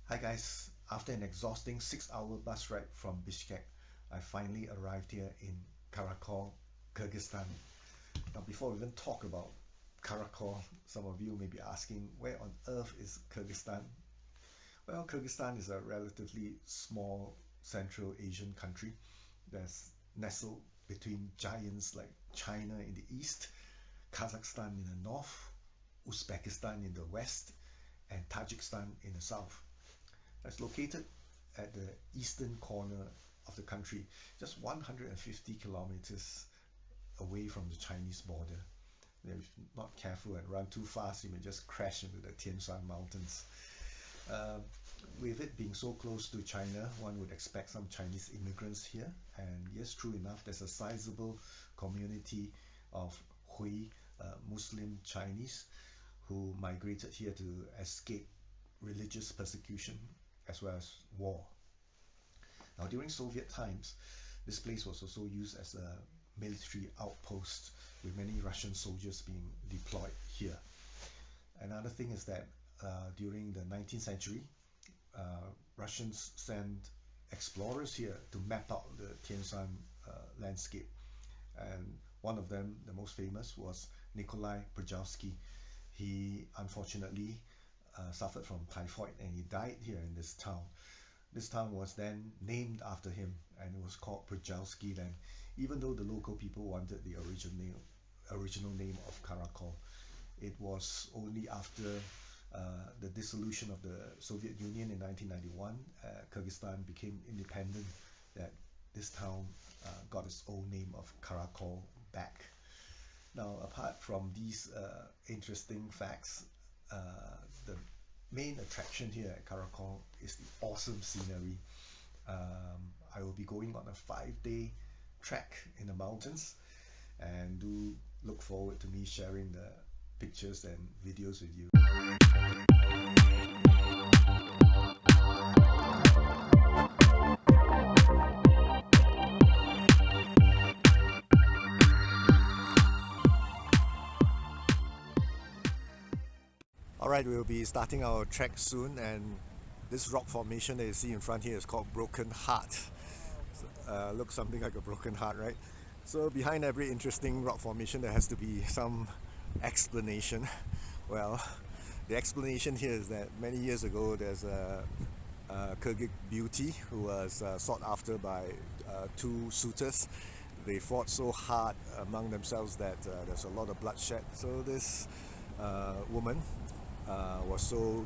Hi guys, after an exhausting 6-hour bus ride from Bishkek, I finally arrived here in Karakol, Kyrgyzstan. Now before we even talk about Karakol, some of you may be asking, where on earth is Kyrgyzstan? Well, Kyrgyzstan is a relatively small Central Asian country that's nestled between giants like China in the east, Kazakhstan in the north, Uzbekistan in the west, and Tajikistan in the south. It's located at the eastern corner of the country, just 150 kilometers away from the Chinese border. If you're not careful and run too fast, you may just crash into the Tian Shan Mountains. With it being so close to China, one would expect some Chinese immigrants here. And yes, true enough, there's a sizable community of Hui Muslim Chinese who migrated here to escape religious persecution as well as war. Now, during Soviet times, this place was also used as a military outpost, with many Russian soldiers being deployed here. Another thing is that during the 19th century, Russians sent explorers here to map out the Tian Shan landscape. And one of them, the most famous, was Nikolai Przhalski. He unfortunately suffered from typhoid and he died here in this town. This town was then named after him and it was called Przhalski Land, even though the local people wanted the original name of Karakol. It was only after the dissolution of the Soviet Union in 1991, Kyrgyzstan became independent, that this town got its own name of Karakol back. Now, apart from these interesting facts, the main attraction here at Karakol is the awesome scenery. I will be going on a 5-day trek in the mountains, and do look forward to me sharing the pictures and videos with you. Alright, we'll be starting our trek soon, and this rock formation that you see in front here is called Broken Heart. Looks something like a broken heart, right? So behind every interesting rock formation there has to be some explanation. Well, the explanation here is that many years ago there's a Kyrgyz beauty who was sought after by two suitors. They fought so hard among themselves that there's a lot of bloodshed. So this woman was so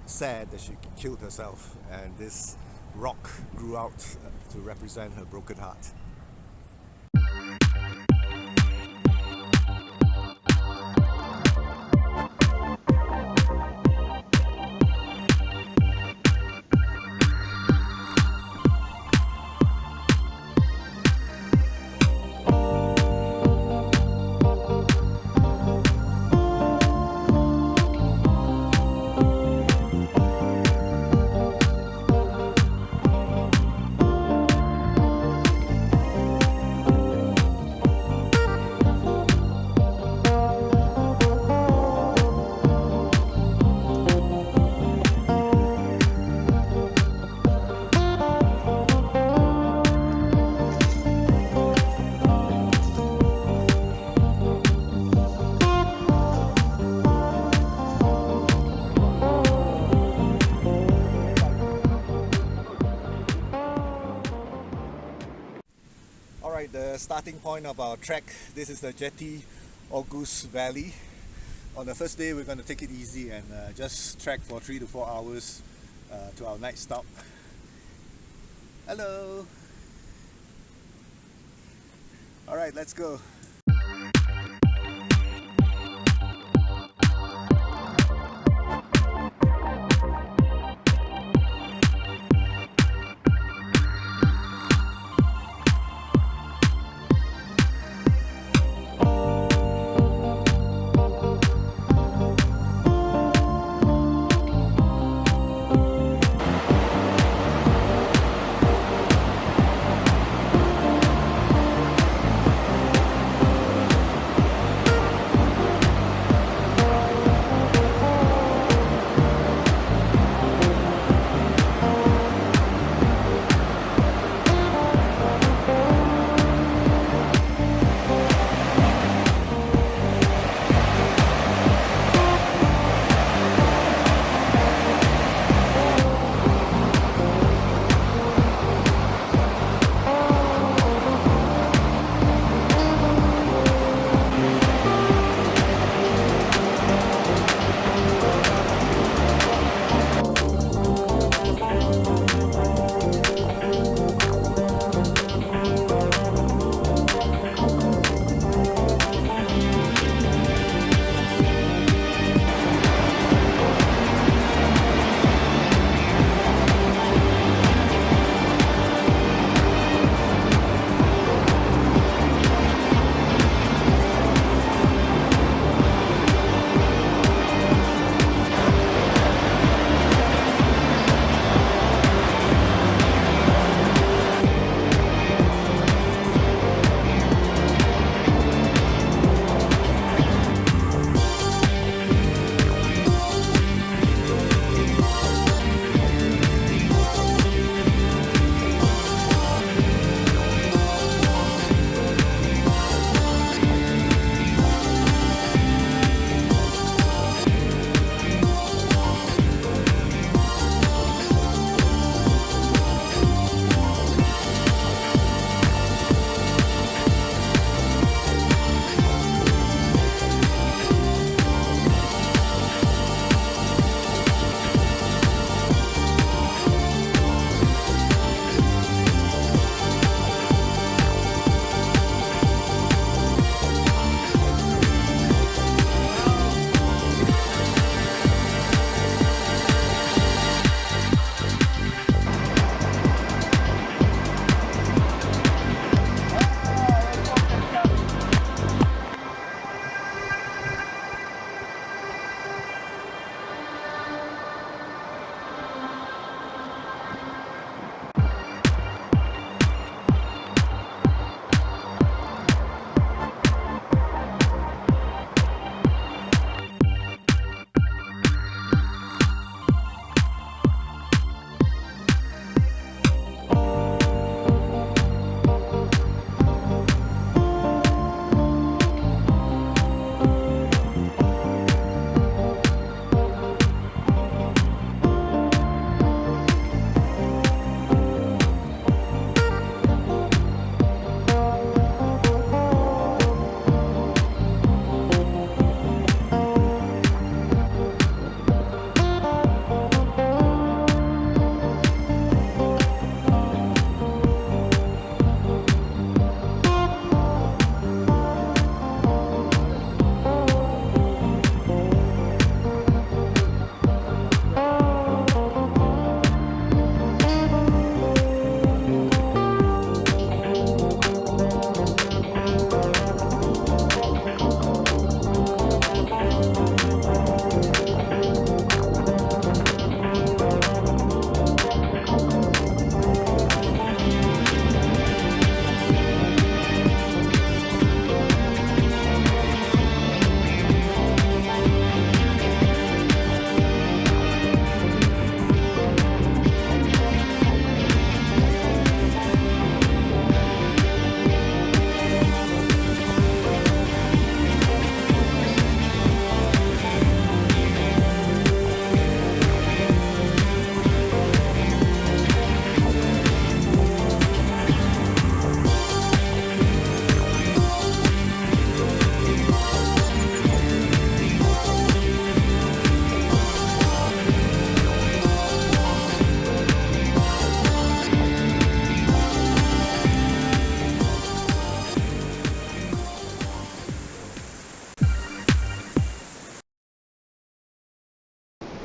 sad that she killed herself, and this rock grew out to represent her broken heart. Alright, the starting point of our trek, this is the Jetty August Valley. On the first day we're going to take it easy and just trek for 3 to 4 hours to our night stop. Hello! Alright, let's go.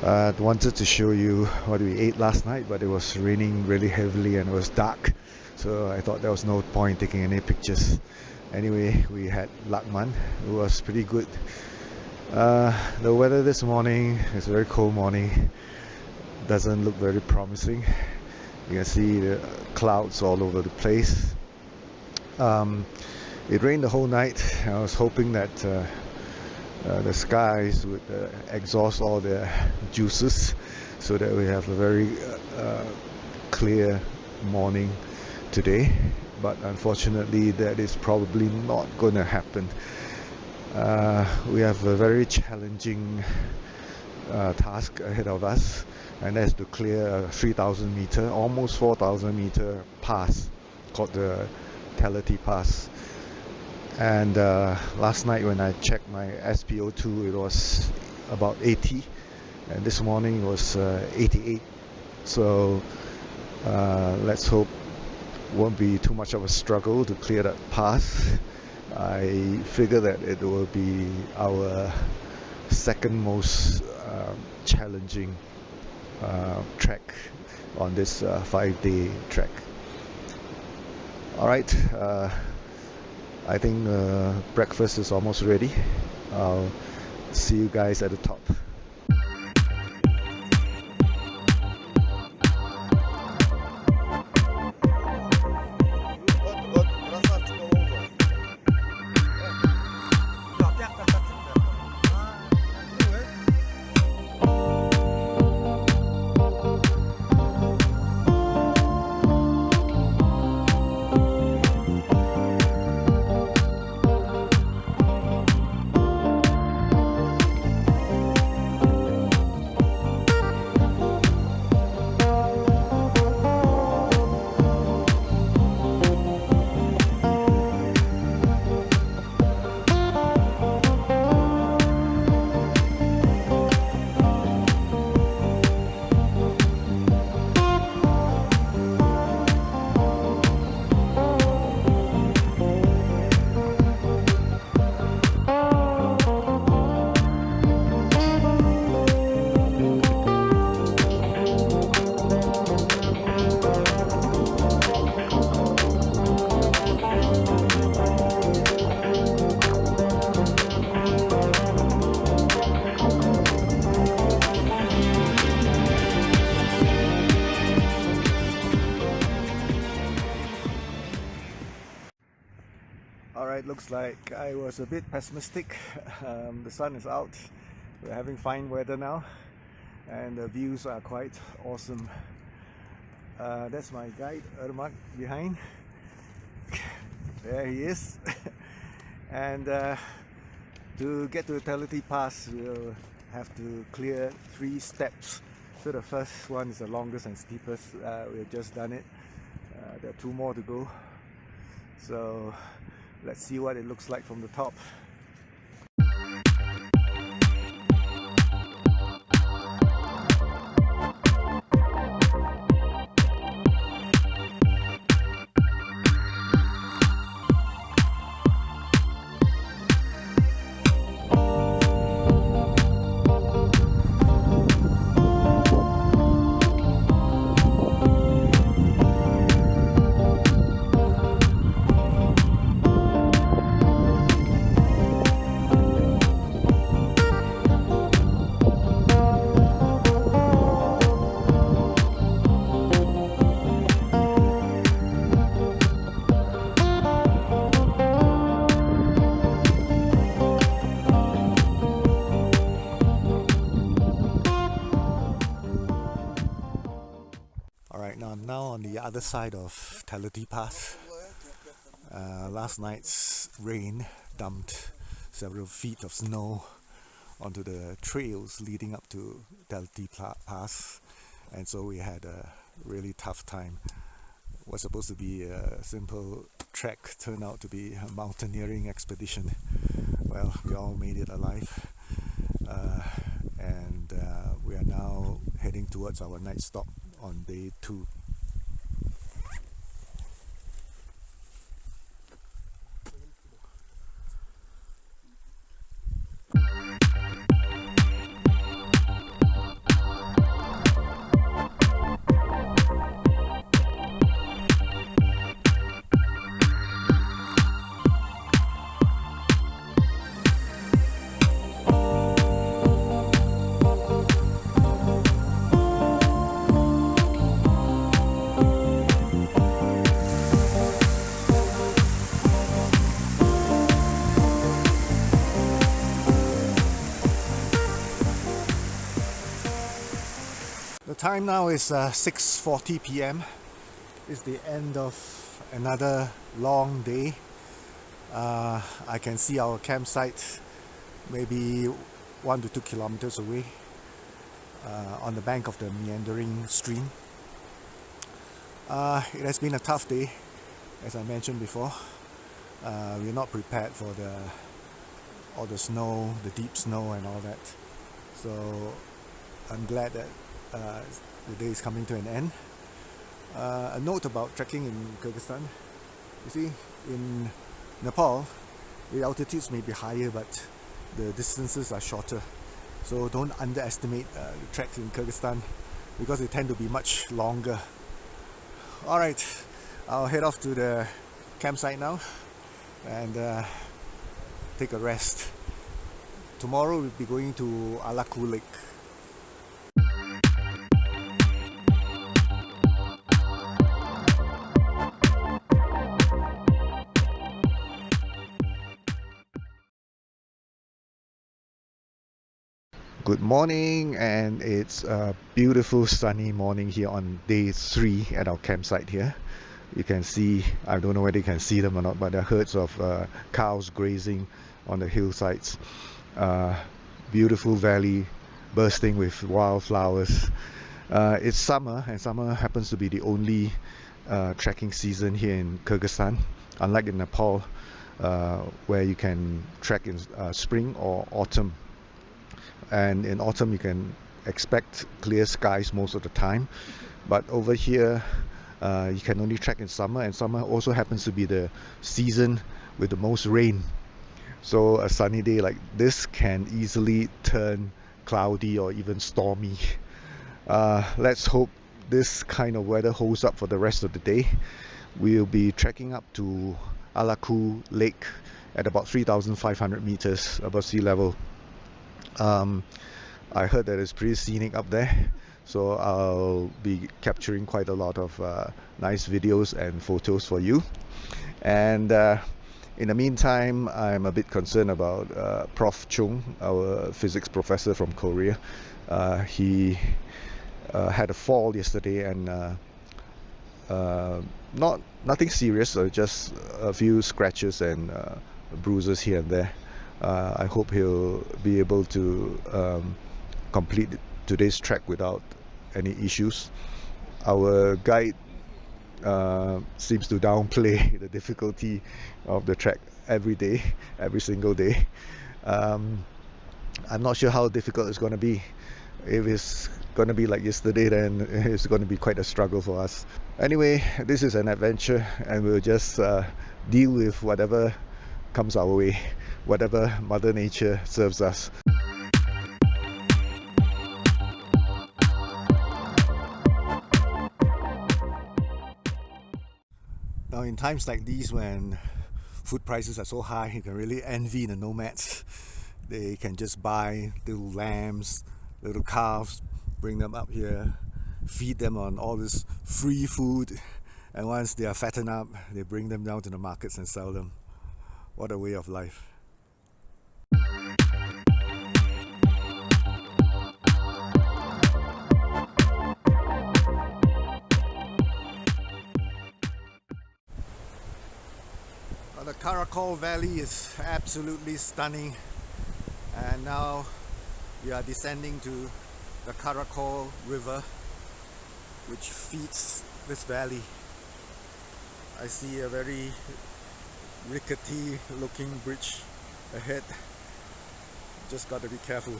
I wanted to show you what we ate last night, but it was raining really heavily and it was dark, so I thought there was no point taking any pictures. Anyway, we had lakman. It was pretty good. The weather this morning is a very cold morning. Doesn't look very promising. You can see the clouds all over the place. It rained the whole night. I was hoping that the skies would exhaust all the juices so that we have a very clear morning today, but unfortunately that is probably not going to happen. We have a very challenging task ahead of us, and that's to clear a 3,000 meter, almost 4,000 meter pass called the Teleti Pass. And last night when I checked my SpO2, it was about 80, and this morning it was 88. So let's hope it won't be too much of a struggle to clear that pass. I figure that it will be our second most challenging trek on this 5-day trek. Alright, I think breakfast is almost ready. I'll see you guys at the top. Alright, looks like I was a bit pessimistic. The sun is out, we're having fine weather now, and the views are quite awesome. That's my guide, Ermak, behind. There he is. And to get to the Teleti Pass, we'll have to clear 3 steps. So the first one is the longest and steepest. We've just done it. There are 2 more to go. So let's see what it looks like from the top. I'm now on the other side of Teleti Pass. Last night's rain dumped several feet of snow onto the trails leading up to Teleti Pass, and so we had a really tough time. What was supposed to be a simple trek turned out to be a mountaineering expedition. Well, we all made it alive, and we are now heading towards our night stop on day 2. The time now is 6:40 p.m. It's the end of another long day. I can see our campsite maybe 1 to 2 kilometers away on the bank of the meandering stream. It has been a tough day, as I mentioned before. We're not prepared for all the snow, the deep snow and all that. So I'm glad that the day is coming to an end. A note about trekking in Kyrgyzstan. You see, in Nepal, the altitudes may be higher, but the distances are shorter. So don't underestimate the treks in Kyrgyzstan, because they tend to be much longer. Alright, I'll head off to the campsite now and take a rest. Tomorrow we'll be going to Alaku Lake. Good morning, and it's a beautiful sunny morning here on day 3 at our campsite here. You can see, I don't know whether you can see them or not, but there are herds of cows grazing on the hillsides. Beautiful valley bursting with wildflowers. It's summer, and summer happens to be the only trekking season here in Kyrgyzstan, unlike in Nepal, where you can trek in spring or autumn. And in autumn you can expect clear skies most of the time, but over here you can only trek in summer, and summer also happens to be the season with the most rain. So a sunny day like this can easily turn cloudy or even stormy. Let's hope this kind of weather holds up for the rest of the day. We'll be trekking up to Alaku Lake at about 3,500 meters above sea level. I heard that it's pretty scenic up there, so I'll be capturing quite a lot of nice videos and photos for you. And in the meantime, I'm a bit concerned about Prof. Chung, our physics professor from Korea. He had a fall yesterday, and nothing serious, just a few scratches and bruises here and there. I hope he'll be able to complete today's trek without any issues. Our guide seems to downplay the difficulty of the trek every day, every single day. I'm not sure how difficult it's going to be. If it's going to be like yesterday, then it's going to be quite a struggle for us. Anyway, this is an adventure, and we'll just deal with whatever comes our way, whatever Mother Nature serves us. Now, in times like these, when food prices are so high, you can really envy the nomads. They can just buy little lambs, little calves, bring them up here, feed them on all this free food, and once they are fattened up, they bring them down to the markets and sell them. What a way of life. The Karakol Valley is absolutely stunning, and now we are descending to the Karakol River, which feeds this valley. I see a very rickety looking bridge ahead. Just got to be careful.